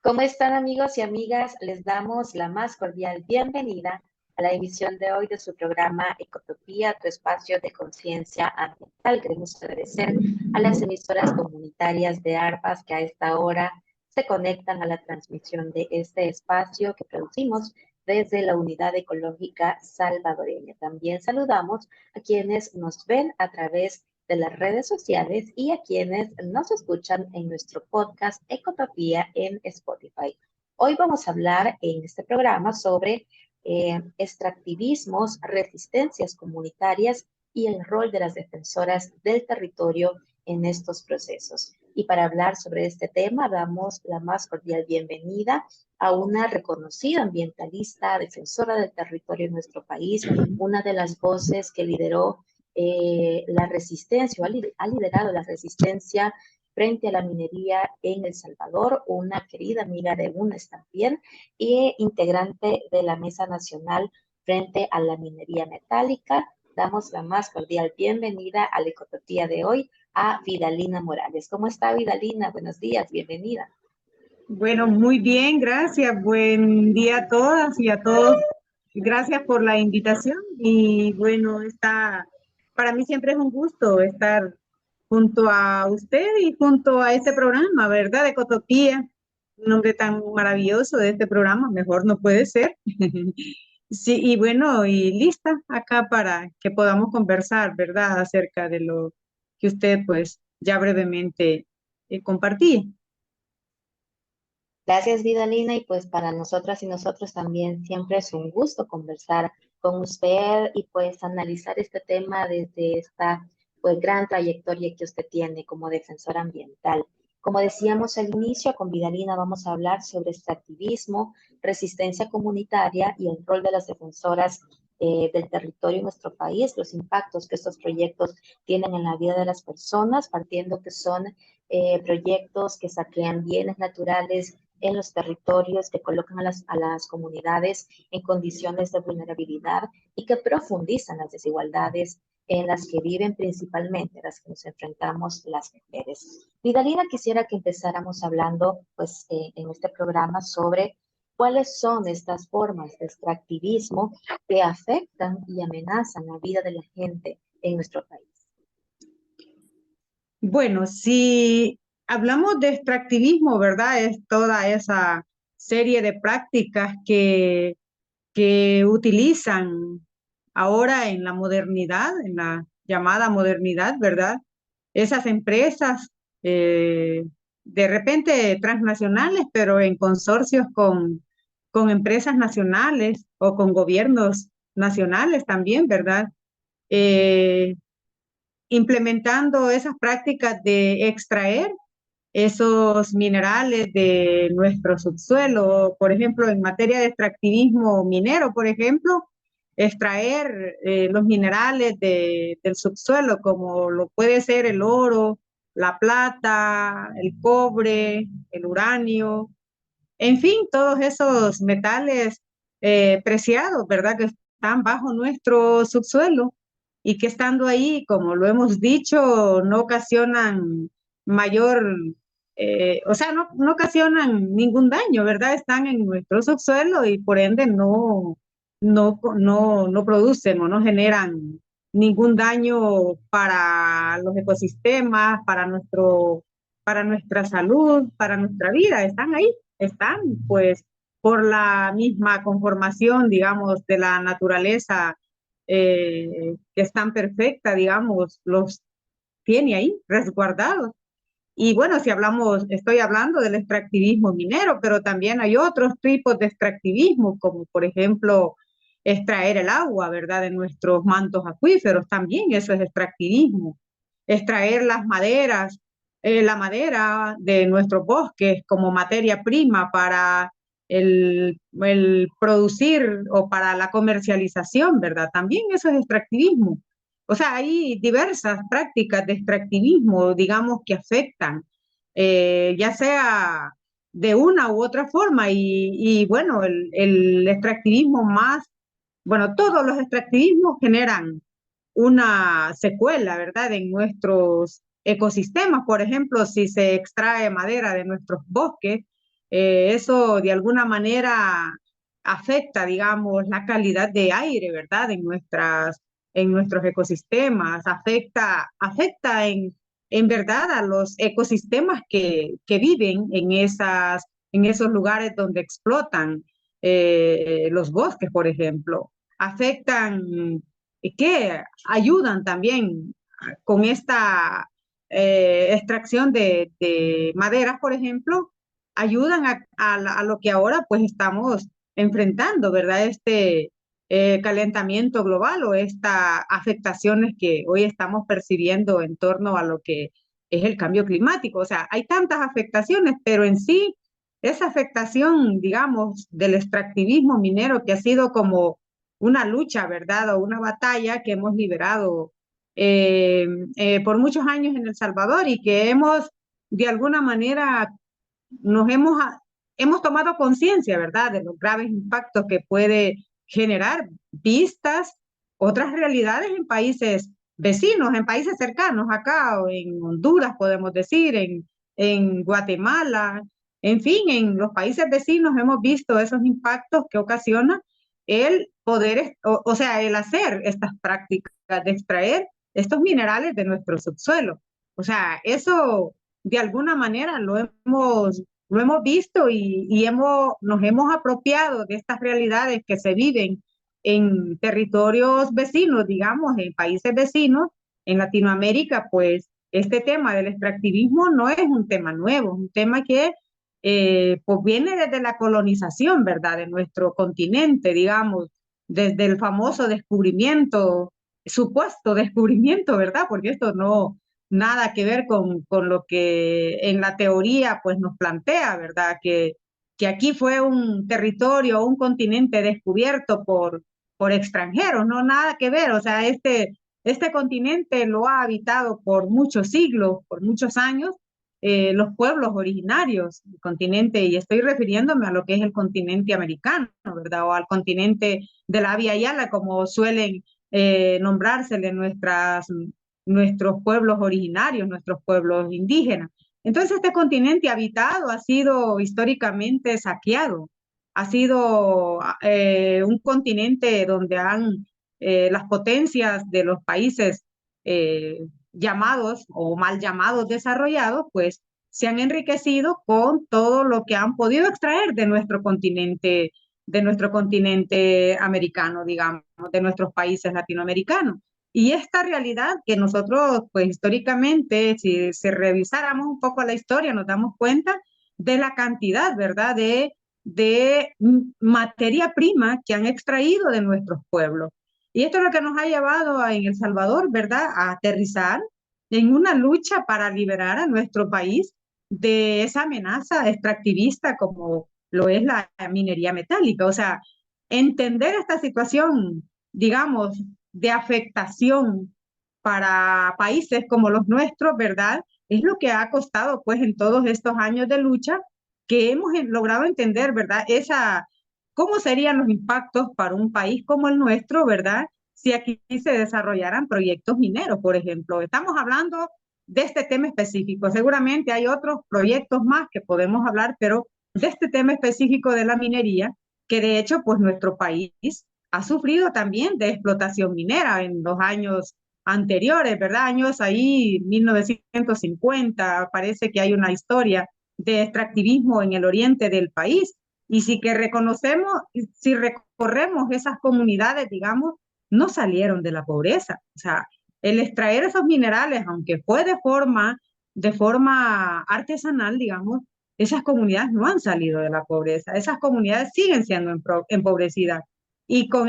¿Cómo están amigos y amigas? Les damos la más cordial bienvenida a la emisión de hoy de su programa Ecotopía, tu espacio de conciencia ambiental. Queremos agradecer a las emisoras comunitarias de ARPAS que a esta hora se conectan a la transmisión de este espacio que producimos desde la Unidad Ecológica Salvadoreña. También saludamos a quienes nos ven a través de las redes sociales y a quienes nos escuchan en nuestro podcast Ecotopía en Spotify. Hoy vamos a hablar en este programa sobre extractivismos, resistencias comunitarias y el rol de las defensoras del territorio en estos procesos. Y para hablar sobre este tema, damos la más cordial bienvenida a una reconocida ambientalista, defensora del territorio en nuestro país, una de las voces que lideró la resistencia, o ha liderado la resistencia frente a la minería en El Salvador, una querida amiga de UNES también, y integrante de la Mesa Nacional frente a la minería metálica. Damos la más cordial bienvenida a la ecotopía de hoy a Vidalina Morales. ¿Cómo está Vidalina? Buenos días, bienvenida. Bueno, muy bien, gracias. Buen día a todas y a todos. Gracias por la invitación y bueno, para mí siempre es un gusto estar junto a usted y junto a este programa, ¿verdad? Ecotopía, un nombre tan maravilloso de este programa, mejor no puede ser. Sí, y bueno, y lista acá para que podamos conversar, ¿verdad? Acerca de lo que usted pues ya brevemente compartía. Gracias, Vidalina, y pues para nosotras y nosotros también siempre es un gusto conversar con usted y pues analizar este tema desde esta pues gran trayectoria que usted tiene como defensora ambiental. Como decíamos al inicio, con Vidalina vamos a hablar sobre extractivismo, resistencia comunitaria y el rol de las defensoras del territorio en nuestro país, los impactos que estos proyectos tienen en la vida de las personas, partiendo que son proyectos que saquean bienes naturales en los territorios, que colocan a las comunidades en condiciones de vulnerabilidad y que profundizan las desigualdades en las que viven principalmente, las que nos enfrentamos las mujeres. Vidalina, quisiera que empezáramos hablando pues, en este programa sobre cuáles son estas formas de extractivismo que afectan y amenazan la vida de la gente en nuestro país. Bueno, si hablamos de extractivismo, ¿verdad? Es toda esa serie de prácticas que utilizan ahora en la modernidad, en la llamada modernidad, ¿verdad? Esas empresas, de repente transnacionales, pero en consorcios con empresas nacionales o con gobiernos nacionales también, ¿verdad? Eh, Implementando esas prácticas de extraer esos minerales de nuestro subsuelo, por ejemplo, en materia de extractivismo minero, por ejemplo, extraer los minerales del subsuelo, como lo puede ser el oro, la plata, el cobre, el uranio, en fin, todos esos metales preciados, ¿verdad? Que están bajo nuestro subsuelo y que estando ahí, como lo hemos dicho, no ocasionan mayor, o sea, no ocasionan ningún daño, ¿verdad? Están en nuestro subsuelo y por ende no producen o no generan ningún daño para los ecosistemas, para nuestra salud, para nuestra vida, están ahí, están pues por la misma conformación, digamos, de la naturaleza que es tan perfecta, digamos, los tiene ahí resguardados. Y bueno, si hablamos, estoy hablando del extractivismo minero, pero también hay otros tipos de extractivismo, como por ejemplo extraer el agua, ¿verdad? De nuestros mantos acuíferos, también eso es extractivismo. Extraer las maderas, la madera de nuestros bosques como materia prima para el producir o para la comercialización, ¿verdad? También eso es extractivismo. O sea, hay diversas prácticas de extractivismo, digamos, que afectan, ya sea de una u otra forma. Y bueno, el extractivismo más, bueno, todos los extractivismos generan una secuela, ¿verdad? En nuestros ecosistemas. Por ejemplo, si se extrae madera de nuestros bosques, Eso de alguna manera afecta, digamos, la calidad de aire, ¿verdad? En nuestros ecosistemas, afecta en verdad a los ecosistemas que viven en esos lugares donde explotan los bosques, por ejemplo. Afectan que ayudan también con esta extracción de maderas, por ejemplo, ayudan a lo que ahora pues estamos enfrentando, ¿verdad? Este calentamiento global o estas afectaciones que hoy estamos percibiendo en torno a lo que es el cambio climático. O sea, hay tantas afectaciones, pero en sí, esa afectación, digamos, del extractivismo minero que ha sido como una lucha, ¿verdad? O una batalla que hemos liberado eh, por muchos años en El Salvador y que hemos, de alguna manera, nos hemos tomado conciencia, ¿verdad?, de los graves impactos que puede generar vistas otras realidades en países vecinos, en países cercanos, acá o en Honduras, podemos decir, en Guatemala, en fin, en los países vecinos hemos visto esos impactos que ocasiona el poder, o sea, el hacer estas prácticas de extraer estos minerales de nuestro subsuelo. O sea, eso de alguna manera lo hemos visto y nos hemos apropiado de estas realidades que se viven en territorios vecinos, digamos, en países vecinos, en Latinoamérica, pues este tema del extractivismo no es un tema nuevo, es un tema que pues viene desde la colonización, ¿verdad?, de nuestro continente, digamos, desde el famoso descubrimiento, supuesto descubrimiento, ¿verdad? Porque esto no, nada que ver con lo que en la teoría pues nos plantea, ¿verdad? Que aquí fue un territorio, un continente descubierto por extranjeros, no nada que ver, o sea, este continente lo ha habitado por muchos siglos, por muchos años, los pueblos originarios del continente, y estoy refiriéndome a lo que es el continente americano, ¿verdad? O al continente de la Via Yala, como suelen nombrársele nuestros pueblos originarios, nuestros pueblos indígenas. Entonces, este continente habitado ha sido históricamente saqueado, ha sido un continente donde las potencias de los países llamados o mal llamados desarrollados, pues se han enriquecido con todo lo que han podido extraer de nuestro continente americano, digamos, de nuestros países latinoamericanos. Y esta realidad que nosotros, pues históricamente, si revisáramos un poco la historia, nos damos cuenta de la cantidad, ¿verdad?, de materia prima que han extraído de nuestros pueblos. Y esto es lo que nos ha llevado en El Salvador, ¿verdad?, a aterrizar en una lucha para liberar a nuestro país de esa amenaza extractivista como lo es la minería metálica. O sea, entender esta situación, digamos, de afectación para países como los nuestros, ¿verdad? Es lo que ha costado, pues, en todos estos años de lucha que hemos logrado entender, ¿verdad? ¿Cómo serían los impactos para un país como el nuestro, ¿verdad? Si aquí se desarrollaran proyectos mineros, por ejemplo. Estamos hablando de este tema específico. Seguramente hay otros proyectos más que podemos hablar, pero de este tema específico de la minería, que de hecho, pues nuestro país ha sufrido también de explotación minera en los años anteriores, ¿verdad? Años ahí, 1950, parece que hay una historia de extractivismo en el oriente del país. Y si que reconocemos, si recorremos esas comunidades, digamos, no salieron de la pobreza. O sea, el extraer esos minerales, aunque fue de forma artesanal, digamos, esas comunidades no han salido de la pobreza. Esas comunidades siguen siendo empobrecidas y con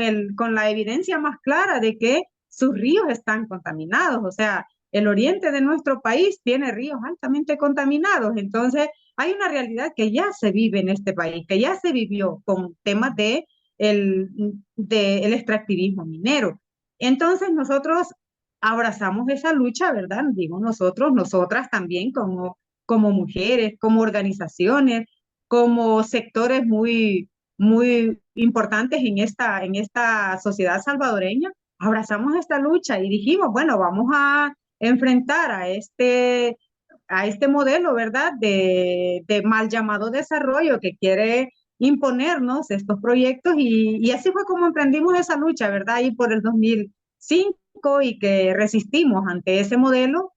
la evidencia más clara de que sus ríos están contaminados. O sea, el oriente de nuestro país tiene ríos altamente contaminados. Entonces, hay una realidad que ya se vive en este país, que ya se vivió con temas de el extractivismo minero. Entonces, nosotros abrazamos esa lucha, ¿verdad? Digo nosotros, nosotras también como mujeres, como organizaciones, como sectores muy importantes en esta sociedad salvadoreña, abrazamos esta lucha y dijimos, bueno, vamos a enfrentar a este a este modelo, ¿verdad? De mal llamado desarrollo que quiere imponernos estos proyectos y así fue como emprendimos esa lucha, ¿verdad? Ahí por el 2005 y que resistimos ante ese modelo.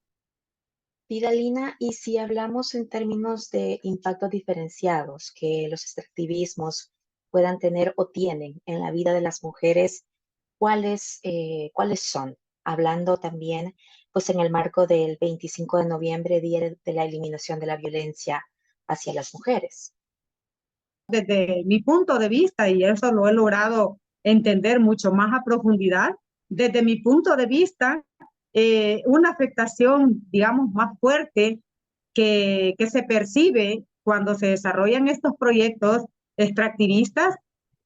Vidalina, y si hablamos en términos de impactos diferenciados que los extractivismos puedan tener o tienen en la vida de las mujeres, ¿cuáles son? Hablando también, pues en el marco del 25 de noviembre, Día de la Eliminación de la Violencia hacia las Mujeres. Desde mi punto de vista, y eso lo he logrado entender mucho más a profundidad, desde mi punto de vista, una afectación, digamos, más fuerte que se percibe cuando se desarrollan estos proyectos extractivistas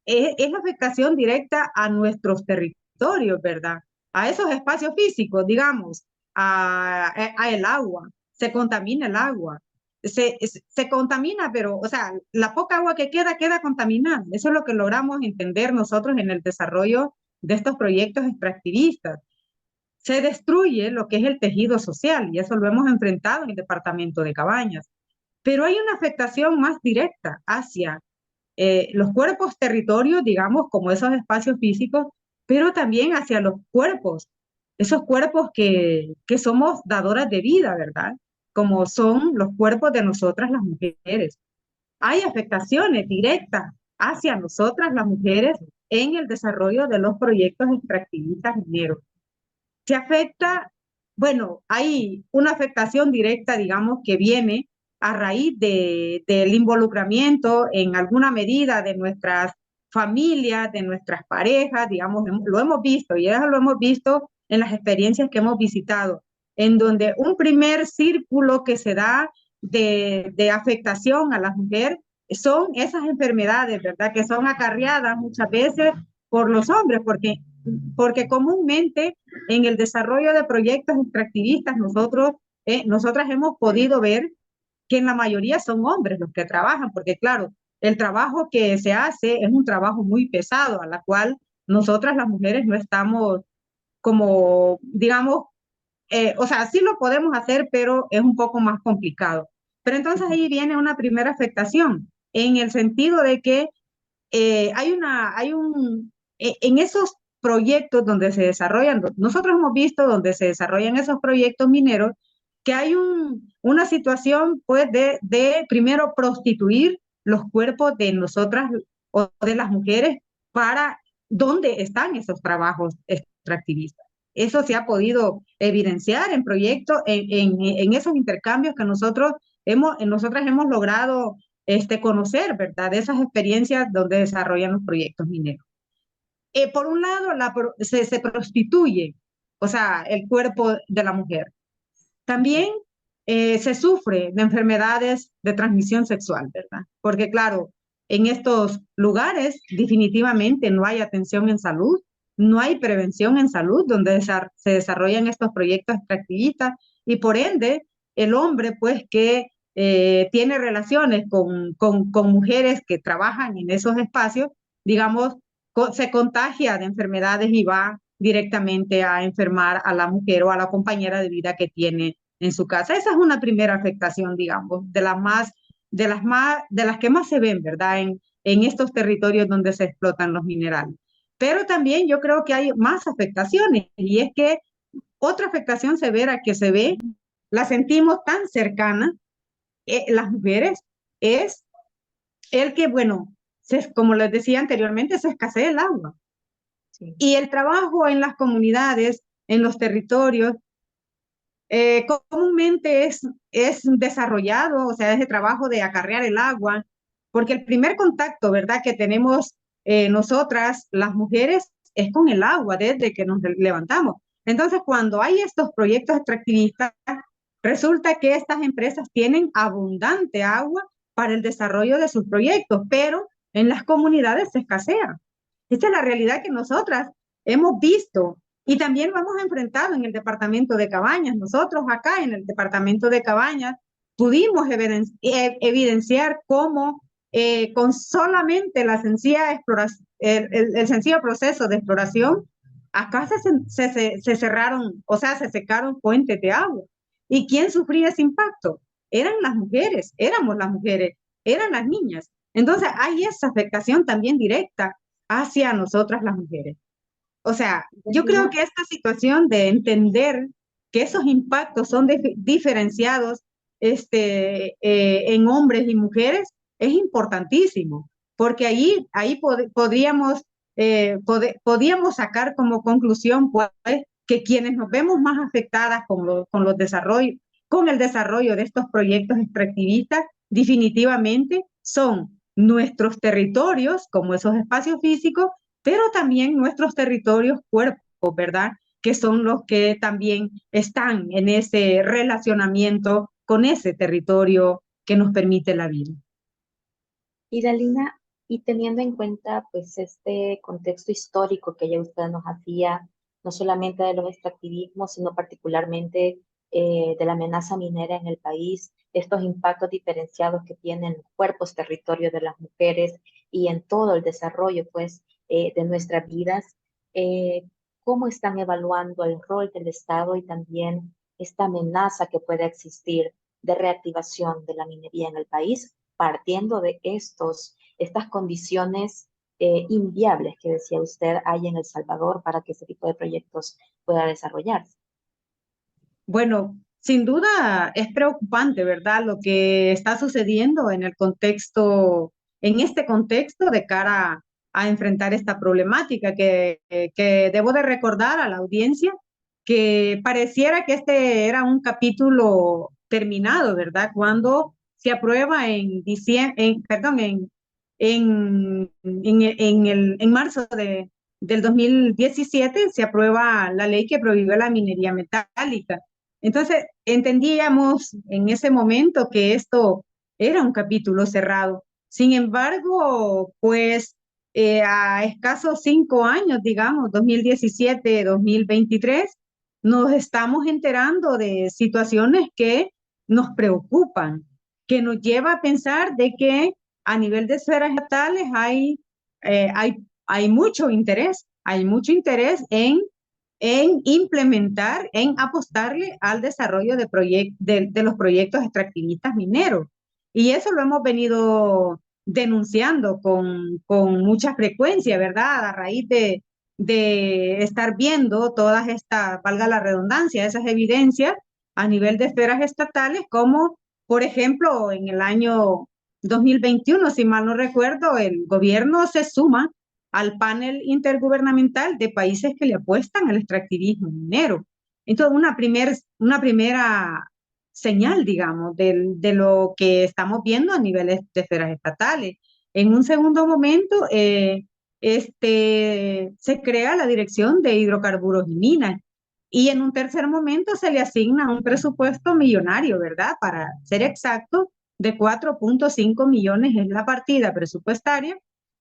es la afectación directa a nuestros territorios, ¿verdad? A esos espacios físicos, digamos, a el agua, se contamina el agua, se contamina, pero, o sea, la poca agua que queda contaminada. Eso es lo que logramos entender nosotros en el desarrollo de estos proyectos extractivistas. Se destruye lo que es el tejido social y eso lo hemos enfrentado en el departamento de Cabañas. Pero hay una afectación más directa hacia los cuerpos territorios, digamos, como esos espacios físicos, pero también hacia los cuerpos, esos cuerpos que somos dadoras de vida, ¿verdad? Como son los cuerpos de nosotras las mujeres. Hay afectaciones directas hacia nosotras las mujeres en el desarrollo de los proyectos extractivistas mineros. Se afecta, bueno, hay una afectación directa, digamos, que viene a raíz del involucramiento en alguna medida de nuestras familias, de nuestras parejas, digamos, lo hemos visto y eso lo hemos visto en las experiencias que hemos visitado, en donde un primer círculo que se da de afectación a la mujer son esas enfermedades, ¿verdad? Que son acarreadas muchas veces por los hombres, porque comúnmente en el desarrollo de proyectos extractivistas nosotras hemos podido ver que en la mayoría son hombres los que trabajan, porque claro, el trabajo que se hace es un trabajo muy pesado, a la cual nosotras las mujeres no estamos como, digamos, o sea, sí lo podemos hacer, pero es un poco más complicado. Pero entonces ahí viene una primera afectación, en el sentido de que en esos proyectos donde se desarrollan, nosotros hemos visto donde se desarrollan esos proyectos mineros, que hay una situación pues de primero prostituir los cuerpos de nosotras o de las mujeres para dónde están esos trabajos extractivistas. Eso se ha podido evidenciar en proyectos, en esos intercambios que nosotras hemos logrado conocer, ¿verdad? De esas experiencias donde desarrollan los proyectos mineros. Por un lado, se prostituye, o sea, el cuerpo de la mujer. También se sufre de enfermedades de transmisión sexual, ¿verdad? Porque claro, en estos lugares definitivamente no hay atención en salud, no hay prevención en salud donde se desarrollan estos proyectos extractivistas y por ende el hombre pues que tiene relaciones con mujeres que trabajan en esos espacios, digamos, se contagia de enfermedades y va directamente a enfermar a la mujer o a la compañera de vida que tiene en su casa. Esa es una primera afectación, digamos, de las que más se ven, ¿verdad? En estos territorios donde se explotan los minerales. Pero también yo creo que hay más afectaciones y es que otra afectación severa que se ve, la sentimos tan cercana, las mujeres, es el que, bueno, como les decía anteriormente, se escasea el agua. Sí. Y el trabajo en las comunidades, en los territorios, comúnmente es desarrollado, o sea, ese trabajo de acarrear el agua, porque el primer contacto, ¿verdad?, que tenemos nosotras, las mujeres, es con el agua desde que nos levantamos. Entonces, cuando hay estos proyectos extractivistas, resulta que estas empresas tienen abundante agua para el desarrollo de sus proyectos, pero en las comunidades se escasea. Esta es la realidad que nosotras hemos visto y también lo hemos enfrentado en el departamento de Cabañas. Nosotros acá en el departamento de Cabañas pudimos evidenciar cómo con solamente la sencilla exploración, el sencillo proceso de exploración, acá se cerraron, o sea, se secaron fuentes de agua. ¿Y quién sufría ese impacto? Eran las mujeres, éramos las mujeres, eran las niñas. Entonces hay esa afectación también directa hacia nosotras las mujeres. O sea, yo creo Delina, que esta situación de entender que esos impactos son diferenciados en hombres y mujeres es importantísimo, porque ahí podríamos, podíamos sacar como conclusión pues, que quienes nos vemos más afectadas con el desarrollo de estos proyectos extractivistas, definitivamente son nuestros territorios, como esos espacios físicos, pero también nuestros territorios cuerpos, ¿verdad? Que son los que también están en ese relacionamiento con ese territorio que nos permite la vida. y Dalina, y teniendo en cuenta pues este contexto histórico que ya usted nos hacía, no solamente de los extractivismos, sino particularmente de la amenaza minera en el país, estos impactos diferenciados que tienen los cuerpos, territorios de las mujeres y en todo el desarrollo pues de nuestras vidas, eh, ¿cómo están evaluando el rol del Estado y también esta amenaza que puede existir de reactivación de la minería en el país, partiendo de estas condiciones inviables que decía usted hay en El Salvador para que ese tipo de proyectos pueda desarrollarse? Bueno, sin duda es preocupante, ¿verdad? Lo que está sucediendo en el contexto, en este contexto de cara a enfrentar esta problemática que debo de recordar a la audiencia que pareciera que este era un capítulo terminado, ¿verdad? Cuando se aprueba en diciembre, perdón, en marzo del 2017 se aprueba la ley que prohíbe la minería metálica. Entonces, entendíamos en ese momento que esto era un capítulo cerrado. Sin embargo, pues a escasos 5 años, digamos, 2017-2023, nos estamos enterando de situaciones que nos preocupan, que nos lleva a pensar de que a nivel de esferas estatales eh, hay, hay hay mucho interés en implementar, en apostarle al desarrollo de los proyectos extractivistas mineros. Y eso lo hemos venido denunciando con mucha frecuencia, ¿verdad? A raíz de estar viendo todas estas, valga la redundancia, esas evidencias a nivel de esferas estatales, como por ejemplo en el año 2021, si mal no recuerdo, el gobierno se suma al panel intergubernamental de países que le apuestan al extractivismo minero. Entonces, una primera señal, digamos, de lo que estamos viendo a niveles de esferas estatales. En un segundo momento, se crea la Dirección de Hidrocarburos y Minas. Y en un tercer momento se le asigna un presupuesto millonario, ¿verdad? Para ser exacto, de 4.5 millones es la partida presupuestaria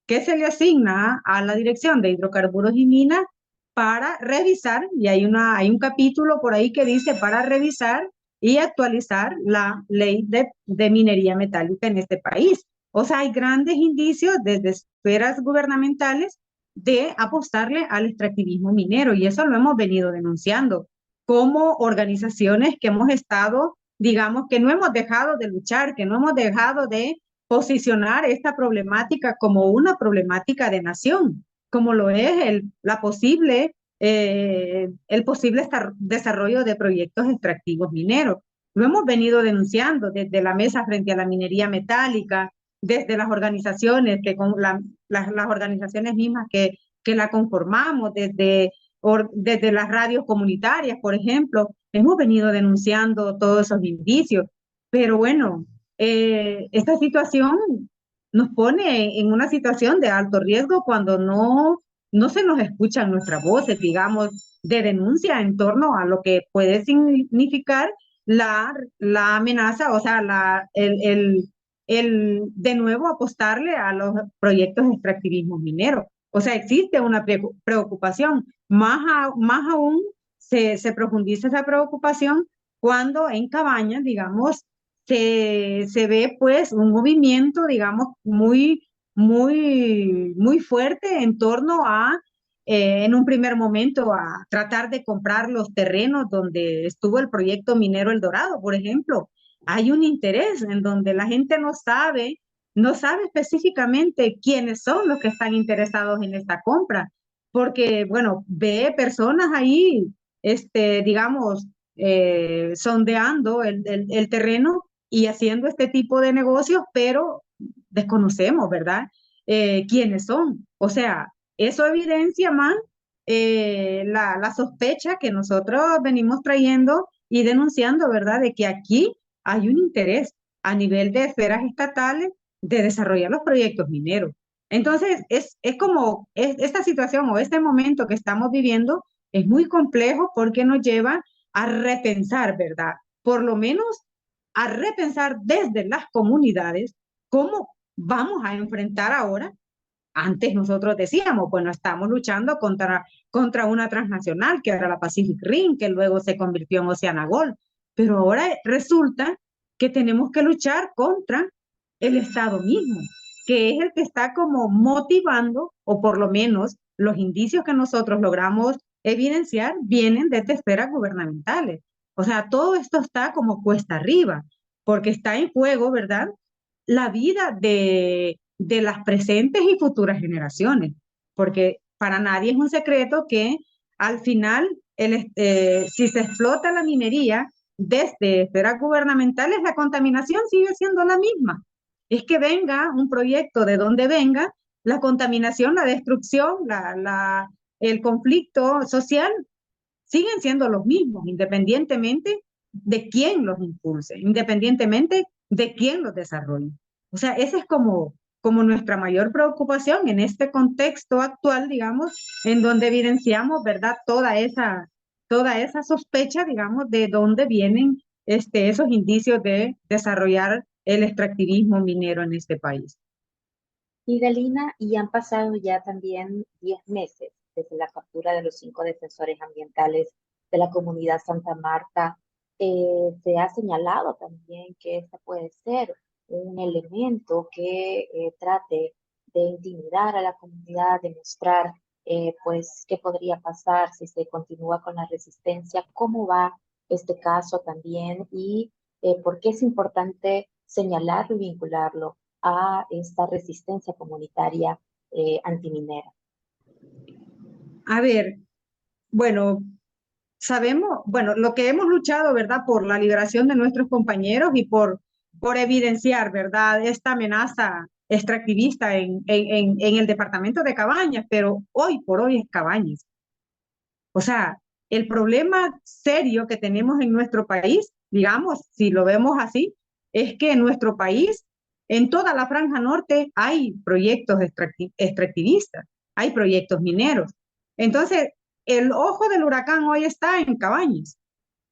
que se le asigna a la Dirección de Hidrocarburos y Minas para revisar, y hay un capítulo por ahí que dice para revisar y actualizar la ley de minería metálica en este país. O sea, hay grandes indicios desde esferas gubernamentales de apostarle al extractivismo minero y eso lo hemos venido denunciando como organizaciones que hemos estado, digamos, que no hemos dejado de luchar, que no hemos dejado de posicionar esta problemática como una problemática de nación, como lo es el posible desarrollo de proyectos extractivos mineros. Lo hemos venido denunciando desde la mesa frente a la minería metálica, desde las organizaciones, las organizaciones mismas que la conformamos, desde las radios comunitarias, por ejemplo, hemos venido denunciando todos esos indicios. Pero bueno, esta situación nos pone en una situación de alto riesgo cuando no se nos escuchan nuestras voces, digamos, de denuncia en torno a lo que puede significar la amenaza, o sea, el de nuevo apostarle a los proyectos de extractivismo minero. O sea, existe una preocupación. Más aún se profundiza esa preocupación cuando en Cabañas, digamos, se ve pues un movimiento, digamos, muy fuerte en torno a en un primer momento a tratar de comprar los terrenos donde estuvo el proyecto minero El Dorado, por ejemplo. Hay un interés en donde la gente no sabe específicamente quiénes son los que están interesados en esta compra, porque, bueno, ve personas ahí, digamos, sondeando el terreno y haciendo este tipo de negocios, pero desconocemos, ¿verdad? Quiénes son. O sea, eso evidencia más la sospecha que nosotros venimos trayendo y denunciando, ¿verdad? De que aquí hay un interés a nivel de esferas estatales de desarrollar los proyectos mineros. Entonces, es como esta situación o este momento que estamos viviendo es muy complejo porque nos lleva a repensar, ¿verdad? Por lo menos a repensar desde las comunidades cómo vamos a enfrentar ahora. Antes nosotros decíamos, bueno, estamos luchando contra una transnacional que era la Pacific Rim, que luego se convirtió en Oceanagol, pero ahora resulta que tenemos que luchar contra el Estado mismo, que es el que está como motivando, o por lo menos los indicios que nosotros logramos evidenciar vienen de esferas gubernamentales. O sea, todo esto está como cuesta arriba, porque está en juego, ¿verdad? La vida de las presentes y futuras generaciones, porque para nadie es un secreto que al final, si se explota la minería desde esferas gubernamentales, la contaminación sigue siendo la misma. Es que venga un proyecto de donde venga, la contaminación, la destrucción, el conflicto social siguen siendo los mismos, independientemente de quién los impulse, independientemente de quién los desarrolle. O sea, esa es como nuestra mayor preocupación en este contexto actual, digamos, en donde evidenciamos, ¿verdad? Toda esa sospecha, digamos, de dónde vienen esos indicios de desarrollar el extractivismo minero en este país. Y Galina, y han pasado ya también 10 meses desde la captura de los 5 defensores ambientales de la comunidad Santa Marta. Se ha señalado también que este puede ser un elemento que trate de intimidar a la comunidad, de mostrar pues qué podría pasar si se continúa con la resistencia, cómo va este caso también y por qué es importante señalarlo y vincularlo a esta resistencia comunitaria antiminera. A ver, bueno, sabemos, bueno, lo que hemos luchado, ¿verdad? Por la liberación de nuestros compañeros y por evidenciar, ¿verdad? Esta amenaza extractivista en el departamento de Cabañas, pero hoy por hoy es Cabañas. O sea, el problema serio que tenemos en nuestro país, digamos, si lo vemos así, es que en nuestro país, en toda la franja norte, hay proyectos extractivistas, hay proyectos mineros. Entonces, el ojo del huracán hoy está en Cabañas,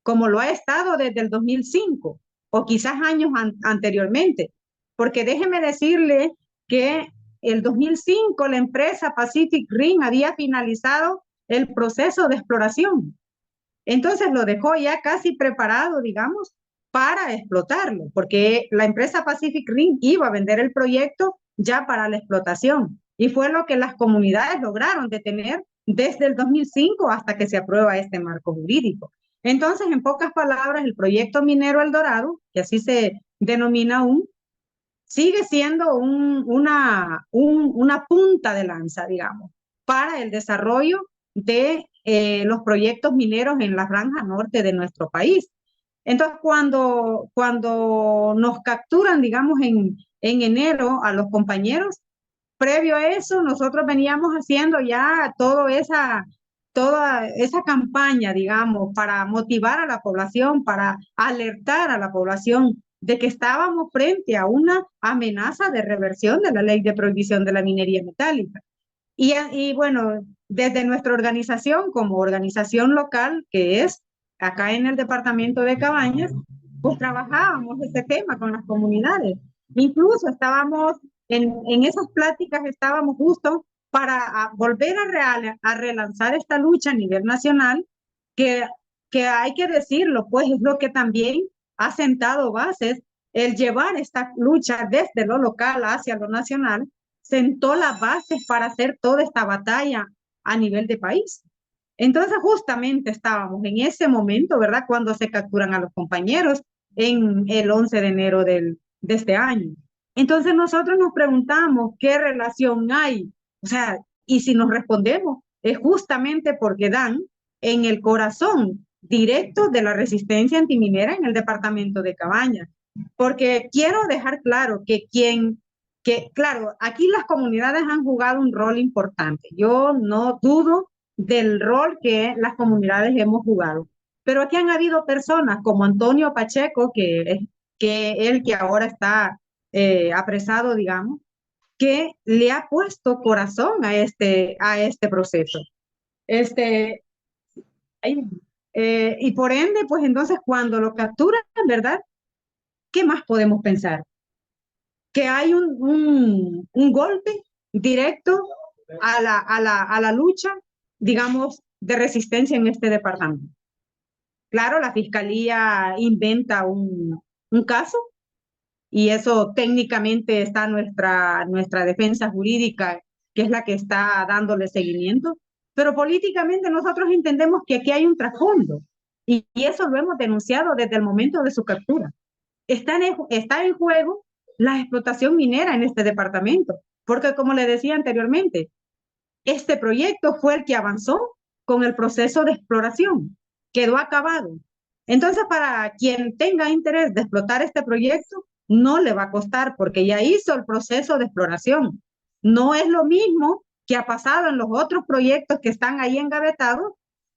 como lo ha estado desde el 2005 o quizás años anteriormente. Porque déjeme decirle que el 2005 la empresa Pacific Rim había finalizado el proceso de exploración. Entonces lo dejó ya casi preparado, digamos, para explotarlo, porque la empresa Pacific Rim iba a vender el proyecto ya para la explotación. Y fue lo que las comunidades lograron detener desde el 2005 hasta que se aprueba este marco jurídico. Entonces, en pocas palabras, el proyecto minero El Dorado, que así se denomina aún, sigue siendo una punta de lanza, digamos, para el desarrollo de los proyectos mineros en la franja norte de nuestro país. Entonces, cuando nos capturan, digamos, en enero a los compañeros, previo a eso, nosotros veníamos haciendo ya toda esa campaña, digamos, para motivar a la población, para alertar a la población de que estábamos frente a una amenaza de reversión de la ley de prohibición de la minería metálica. Y bueno, desde nuestra organización, como organización local, que es acá en el departamento de Cabañas, pues trabajábamos este tema con las comunidades. Incluso estábamos en esas pláticas, estábamos justo para volver a relanzar esta lucha a nivel nacional, que, que hay que decirlo, pues es lo que también ha sentado bases, el llevar esta lucha desde lo local hacia lo nacional, sentó las bases para hacer toda esta batalla a nivel de país. Entonces, justamente estábamos en ese momento, ¿verdad? Cuando se capturan a los compañeros en el 11 de enero de este año. Entonces, nosotros nos preguntamos qué relación hay. O sea, y si nos respondemos, es justamente porque dan en el corazón directo de la resistencia antiminera en el departamento de Cabañas. Porque quiero dejar claro claro, aquí las comunidades han jugado un rol importante. Yo no dudo del rol que las comunidades hemos jugado. Pero aquí han habido personas como Antonio Pacheco, que el que ahora está apresado, digamos, que le ha puesto corazón a este proceso. Este, ay, y por ende, pues entonces cuando lo capturan, ¿verdad? ¿Qué más podemos pensar? Que hay un golpe directo a la lucha, digamos, de resistencia en este departamento. Claro, la fiscalía inventa un caso y eso técnicamente está nuestra defensa jurídica, que es la que está dándole seguimiento, pero políticamente nosotros entendemos que aquí hay un trasfondo y eso lo hemos denunciado desde el momento de su captura. Está en juego la explotación minera en este departamento, porque como le decía anteriormente, este proyecto fue el que avanzó con el proceso de exploración, quedó acabado. Entonces, para quien tenga interés de explotar este proyecto, no le va a costar porque ya hizo el proceso de exploración. No es lo mismo que ha pasado en los otros proyectos que están ahí engavetados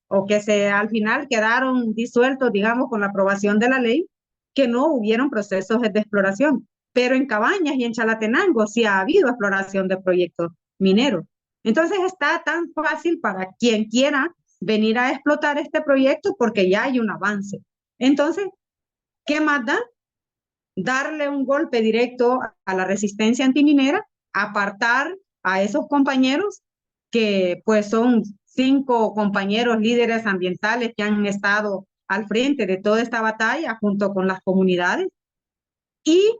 o que al final quedaron disueltos, digamos, con la aprobación de la ley, que no hubieron procesos de exploración. Pero en Cabañas y en Chalatenango sí ha habido exploración de proyectos mineros. Entonces está tan fácil para quien quiera venir a explotar este proyecto porque ya hay un avance. Entonces, ¿qué más da? Darle un golpe directo a la resistencia antiminera, apartar a esos compañeros que pues son 5 compañeros líderes ambientales que han estado al frente de toda esta batalla junto con las comunidades y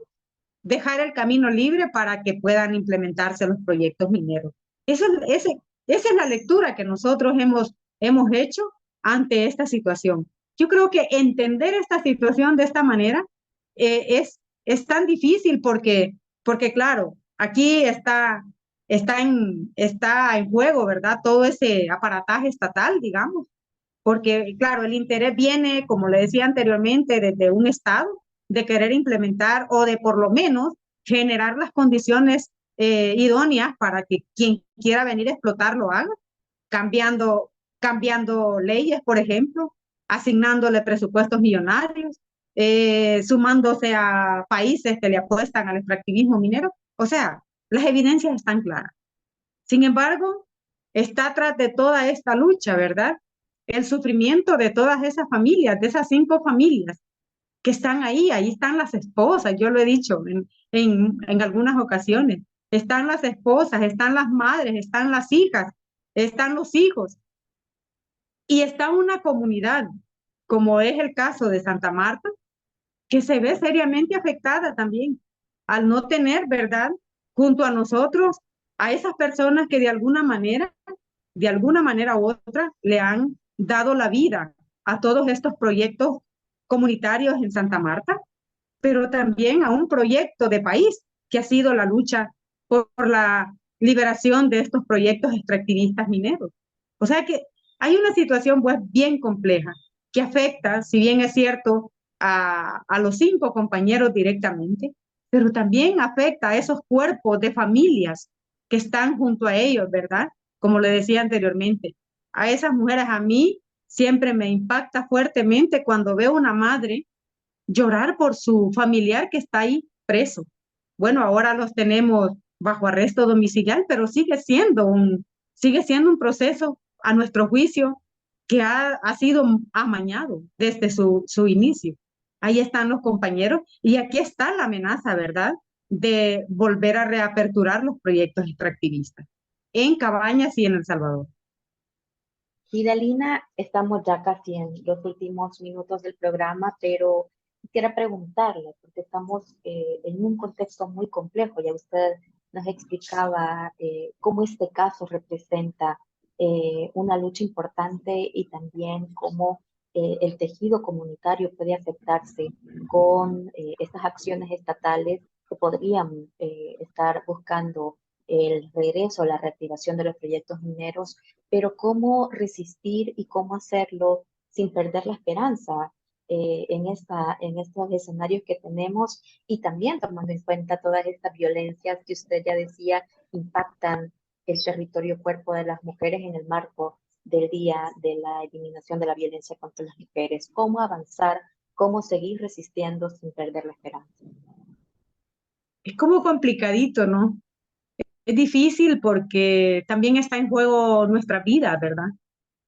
dejar el camino libre para que puedan implementarse los proyectos mineros. Esa es la lectura que nosotros hemos hecho ante esta situación. Yo creo que entender esta situación de esta manera es tan difícil porque claro, aquí está en juego, ¿verdad? Todo ese aparataje estatal, digamos, porque claro, el interés viene, como le decía anteriormente, desde un Estado de querer implementar o de por lo menos generar las condiciones idóneas para que quien quiera venir a explotar lo haga, cambiando, cambiando leyes, por ejemplo, asignándole presupuestos millonarios, sumándose a países que le apuestan al extractivismo minero. O sea, las evidencias están claras. Sin embargo, está atrás de toda esta lucha, ¿verdad? El sufrimiento de todas esas familias, de esas 5 familias que están ahí están las esposas, yo lo he dicho en algunas ocasiones, están las esposas, están las madres, están las hijas, están los hijos y está una comunidad, como es el caso de Santa Marta, que se ve seriamente afectada también al no tener, ¿verdad? Junto a nosotros, a esas personas que de alguna manera u otra, le han dado la vida a todos estos proyectos comunitarios en Santa Marta, pero también a un proyecto de país que ha sido la lucha por la liberación de estos proyectos extractivistas mineros. O sea que hay una situación pues bien compleja que afecta, si bien es cierto, a los 5 compañeros directamente, pero también afecta a esos cuerpos de familias que están junto a ellos, ¿verdad? Como le decía anteriormente, a esas mujeres a mí siempre me impacta fuertemente cuando veo una madre llorar por su familiar que está ahí preso. Bueno, ahora los tenemos bajo arresto domiciliar, pero sigue siendo un proceso a nuestro juicio que ha sido amañado desde su inicio. Ahí están los compañeros y aquí está la amenaza, ¿verdad? De volver a reaperturar los proyectos extractivistas en Cabañas y en El Salvador. Y Dalina, estamos ya casi en los últimos minutos del programa, pero quisiera preguntarle, porque estamos en un contexto muy complejo, ya usted nos explicaba cómo este caso representa una lucha importante y también cómo el tejido comunitario puede afectarse con estas acciones estatales que podrían estar buscando el regreso, la reactivación de los proyectos mineros, pero cómo resistir y cómo hacerlo sin perder la esperanza en estos escenarios que tenemos y también tomando en cuenta todas estas violencias que usted ya decía impactan el territorio cuerpo de las mujeres en el marco del Día de la Eliminación de la Violencia contra las Mujeres. ¿Cómo avanzar? ¿Cómo seguir resistiendo sin perder la esperanza? Es como complicadito, ¿no? Es difícil porque también está en juego nuestra vida, ¿verdad?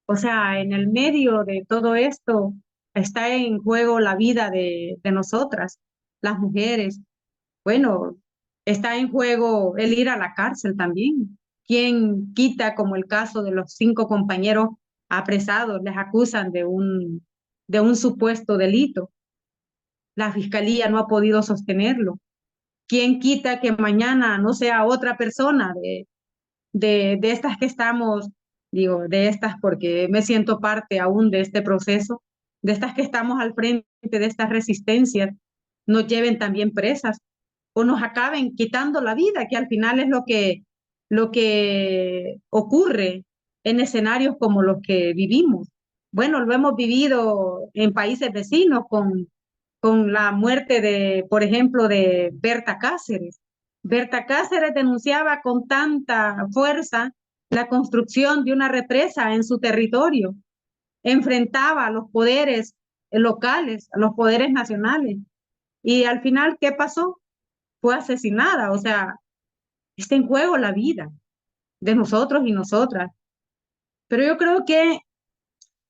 O sea, en el medio de todo esto está en juego la vida de nosotras, las mujeres. Bueno, está en juego el ir a la cárcel también. ¿Quién quita como el caso de los 5 compañeros apresados, les acusan de un supuesto delito? La fiscalía no ha podido sostenerlo. ¿Quién quita que mañana no sea otra persona de estas que estamos, digo, de estas porque me siento parte aún de este proceso, de estas que estamos al frente de estas resistencias, nos lleven también presas o nos acaben quitando la vida, que al final es lo que ocurre en escenarios como los que vivimos? Bueno, lo hemos vivido en países vecinos con la muerte de, por ejemplo, de Berta Cáceres. Berta Cáceres denunciaba con tanta fuerza la construcción de una represa en su territorio. Enfrentaba a los poderes locales, a los poderes nacionales. Y al final, ¿qué pasó? Fue asesinada. O sea, está en juego la vida de nosotros y nosotras. Pero yo creo que,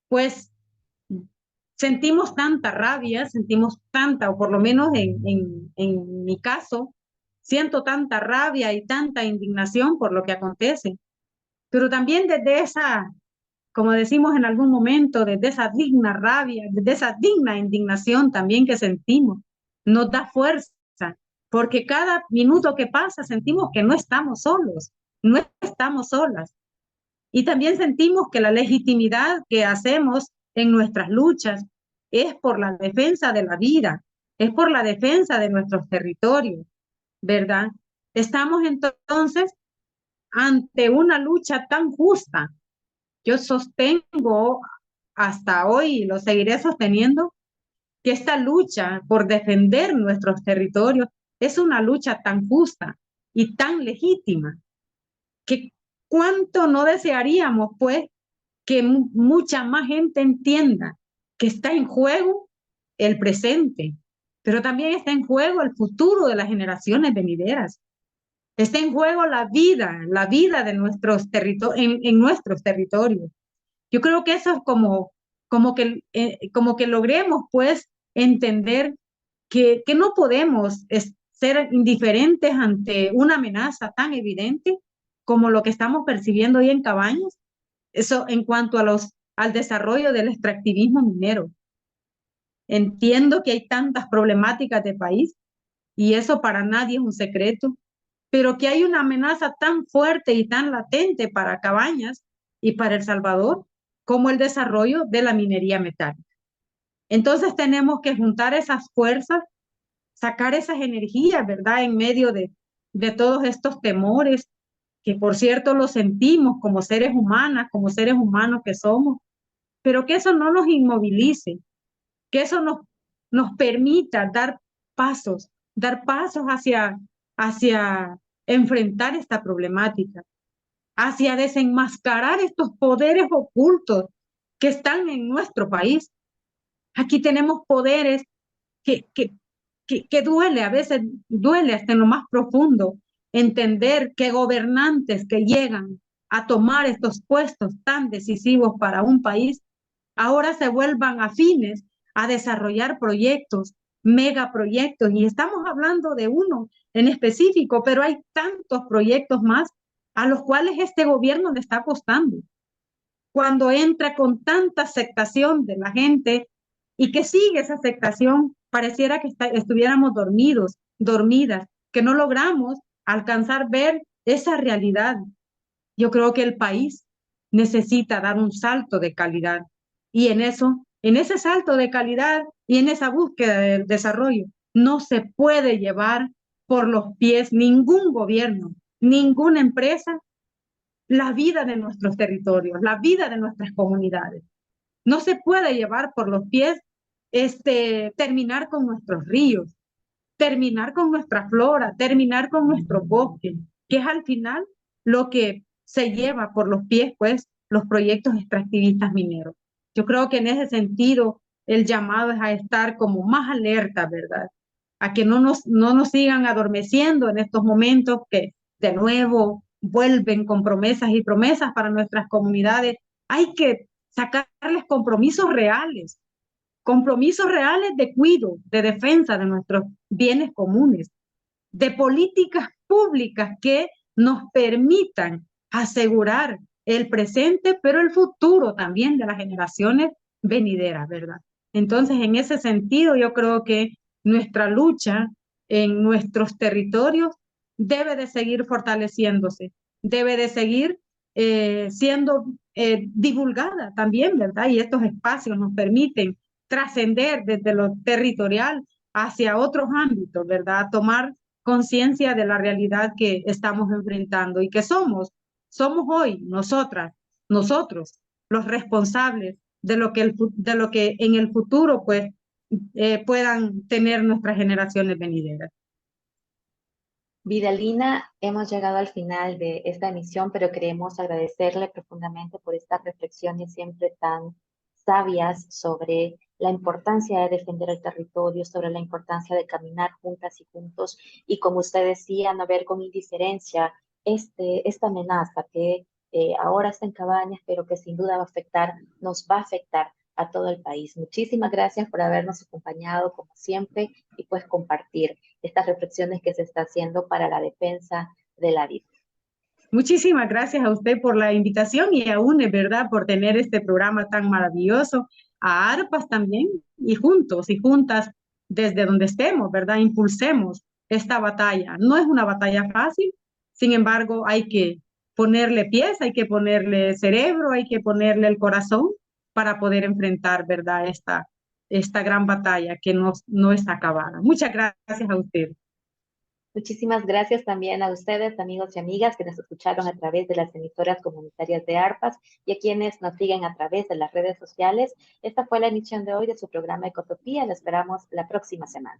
pues, sentimos tanta rabia, sentimos tanta, o por lo menos en mi caso, siento tanta rabia y tanta indignación por lo que acontece, pero también desde esa, como decimos en algún momento, desde esa digna rabia, desde esa digna indignación también que sentimos, nos da fuerza, porque cada minuto que pasa sentimos que no estamos solos, no estamos solas. Y también sentimos que la legitimidad que hacemos en nuestras luchas es por la defensa de la vida, es por la defensa de nuestros territorios, ¿verdad? Estamos entonces ante una lucha tan justa. Yo sostengo hasta hoy y lo seguiré sosteniendo que esta lucha por defender nuestros territorios es una lucha tan justa y tan legítima que cuánto no desearíamos, pues, que mucha más gente entienda que está en juego el presente, pero también está en juego el futuro de las generaciones venideras. Está en juego la vida de nuestros en nuestros territorios. Yo creo que eso es como que logremos, pues, entender que no podemos ser indiferentes ante una amenaza tan evidente como lo que estamos percibiendo hoy en Cabañas. Eso en cuanto al desarrollo del extractivismo minero. Entiendo que hay tantas problemáticas de país y eso para nadie es un secreto, pero que hay una amenaza tan fuerte y tan latente para Cabañas y para El Salvador como el desarrollo de la minería metálica. Entonces tenemos que juntar esas fuerzas, sacar esas energías, ¿verdad? En medio de todos estos temores, que por cierto los sentimos como seres humanas, como seres humanos que somos, pero que eso no nos inmovilice, que eso nos permita dar pasos hacia enfrentar esta problemática, hacia desenmascarar estos poderes ocultos que están en nuestro país. Aquí tenemos poderes que duele, a veces duele hasta en lo más profundo entender que gobernantes que llegan a tomar estos puestos tan decisivos para un país ahora se vuelvan afines a desarrollar proyectos, megaproyectos, y estamos hablando de uno en específico, pero hay tantos proyectos más a los cuales este gobierno le está apostando. Cuando entra con tanta aceptación de la gente y que sigue esa aceptación, pareciera que estuviéramos dormidos, dormidas, que no logramos alcanzar ver esa realidad. Yo creo que el país necesita dar un salto de calidad. Y en ese salto de calidad y en esa búsqueda del desarrollo, no se puede llevar por los pies ningún gobierno, ninguna empresa, la vida de nuestros territorios, la vida de nuestras comunidades. No se puede llevar por los pies terminar con nuestros ríos, terminar con nuestra flora, terminar con nuestro bosque, que es al final lo que se lleva por los pies, pues, los proyectos extractivistas mineros. Yo creo que en ese sentido el llamado es a estar como más alerta, ¿verdad? A que no nos sigan adormeciendo en estos momentos que de nuevo vuelven con promesas y promesas para nuestras comunidades. Hay que sacarles compromisos reales de cuidado, de defensa de nuestros bienes comunes, de políticas públicas que nos permitan asegurar el presente, pero el futuro también de las generaciones venideras, ¿verdad? Entonces, en ese sentido, yo creo que nuestra lucha en nuestros territorios debe de seguir fortaleciéndose, debe de seguir siendo divulgada también, ¿verdad? Y estos espacios nos permiten trascender desde lo territorial hacia otros ámbitos, ¿verdad? Tomar conciencia de la realidad que estamos enfrentando y que somos hoy nosotros, los responsables de lo que en el futuro, pues, puedan tener nuestras generaciones venideras. Vidalina, hemos llegado al final de esta emisión, pero queremos agradecerle profundamente por estas reflexiones siempre tan sabias sobre la importancia de defender el territorio, sobre la importancia de caminar juntas y juntos, y como usted decía, no ver con indiferencia esta amenaza que ahora está en Cabañas, pero que sin duda nos va a afectar a todo el país. Muchísimas gracias por habernos acompañado, como siempre, y pues compartir estas reflexiones que se está haciendo para la defensa de la vida. Muchísimas gracias a usted por la invitación y a UNE, ¿verdad?, por tener este programa tan maravilloso, a ARPAS también, y juntos y juntas, desde donde estemos, ¿verdad?, impulsemos esta batalla. No es una batalla fácil, sin embargo, hay que ponerle pies, hay que ponerle cerebro, hay que ponerle el corazón para poder enfrentar, ¿verdad?, esta gran batalla que no está acabada. Muchas gracias a usted. Muchísimas gracias también a ustedes, amigos y amigas, que nos escucharon a través de las emisoras comunitarias de ARPAS y a quienes nos siguen a través de las redes sociales. Esta fue la emisión de hoy de su programa Ecotopía. La esperamos la próxima semana.